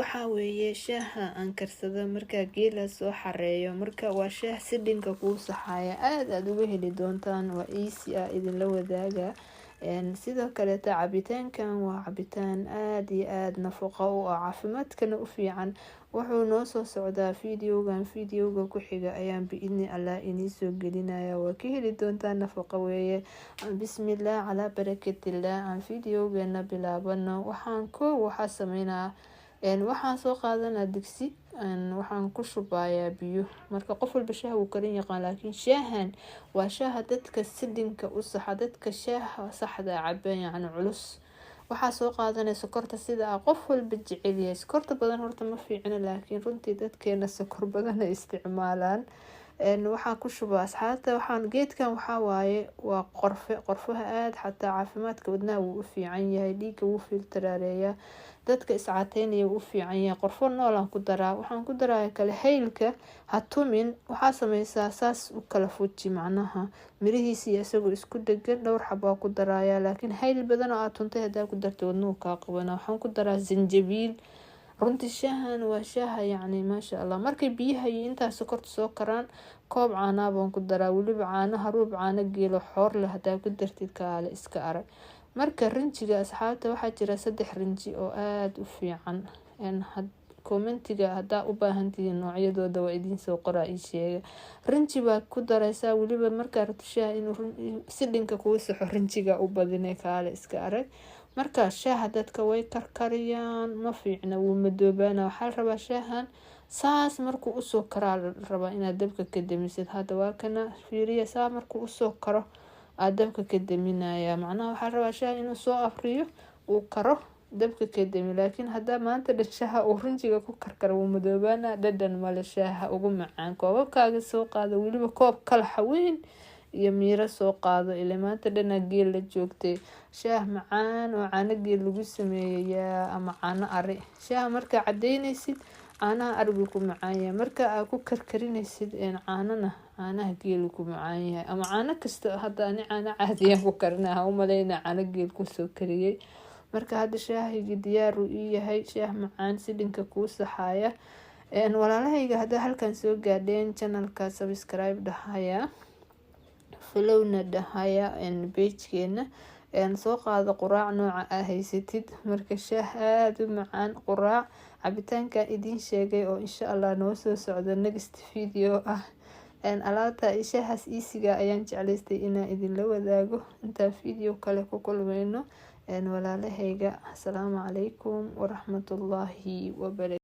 waxaa weeye shaaha aan karsado markaa geela soo xareeyo. Marka waa shaah sidhinka kuu saxaya aad uga heli doontaan, waa easy ah idinla wadaaga. sidoo kaleeta cabitaankan waa cabitaan aad iyo aad nafaqo u ah, caafimaadkana u fiican. wuxuu noo soo socdaa videoga ku xiga ayaan biidni allah inii soo gelinaya, waa ka heli doontaan nafaqo weeye. bismillaah calaa barakatillah. aan videogeena bilaabano. waxaa sameynaa waxaan soo qaadanaa digsi, waxaan ku shubayaa biyo. marka qof walba shaah wuu karin yaqaan, laakiin shaahan waa shaaha dadka sidhinka u saxa, dadka shaaha saxda cabaan yacni culus. waxaa soo qaadanaya sokorta sida qof walba jecel yahay. sokorta badan horta ma fiicna, laakiin runtii dadkeena sokor badan ay isticmaalaan. waxaan ku shubaa asxaabta. geedkan waxaa waaye waa qorfaha aad xataa caafimaadka wadnaha wuu u fiican yahay, dhiigga wuu filtaraareeyaa, dadka iscateynaya wuu u fiican yahay. qorfo noolaan ku daraa. waxaan ku daraa kale haylka ha tumin, waxaa sameysaa saas u kala fuji, macnaha mirihiisa isagoo isku dhagan dhowr xabaa ku daraaya. laakiin hayl badan oo aad tuntay hadaa ku darto wadnuhu kaa qabana. waxaan ku daraa zanjabiil. runtii shaahan waa shaaha yacni maasha allah. markay biyaha iyo intaas sokorta soo karaan, koob caanaa baan ku daraa, weliba caanaha ruub caano geelo xoor leh hadaa ku dartid kaale iska arag. marka rinjiga asxaabta waxaa jira 3 rinji oo aad u fiican. commentiga hadaa u baahantihiin noocyadooda waa idiin soo qoraa ii sheega. rinji baa ku daraysaa, weliba markaa rabto shaaha inuu sidhinka kuu saxo rinjiga u badinay kaale iska arag. marka shaaha dadka way karkariyaan, ma fiicna, wuu madoobaana. waxaa la rabaa shaahan saas markuu usoo karaa la rabaa inaad dabka ka damisid. hadda waa kana fiiriya, saa markuu usoo karo aad dabka ka daminaya. macnaha waxaa la rabaa shaaha inuu soo afriyo uu karo, dabka ka dami. laakiin hadaa maanta dhan shaaha uu rinjiga ku karkaro wuu madoobaana, dhadhan male. shaaha ugu macaan koobabkaaga soo qaado, weliba koob kalaxa weyn iyo miiro soo qaado. ilaa maanta dhana geel la joogtay, shaah macaan oo caano geel lagu sameeyaa ama caano ari. shaaha markaa cadeynaysid caanaha arigu ku macaan yahay, marka aad ku karkarinaysid caanaha geel ku macaan yahay, ama caano kasta. hadda ani caano caadiyan ku karinaha u maleyna caano geel kusoo kariyay. marka hadda shaahigi diyaar uu yahay, shaah macaan sidhinka kuu saxaya. walaalahayga hadaa halkan soo gaadheen channelka subscribe dhahaya, followna dhahaya pagekeena. soo qaado quraac nooca aa haysatid. marka shaah aad u macaan, quraac cabitaanka idiin sheegay oo insha allah noo soo socdo next video ah. alaabta shaahaas easiga ayaan jeclaystay inaan idinla wadaago. intaan video kale ku kulmayno walaalahayga, assalaamu calaykum waraxmatullaahi wabarakatuh.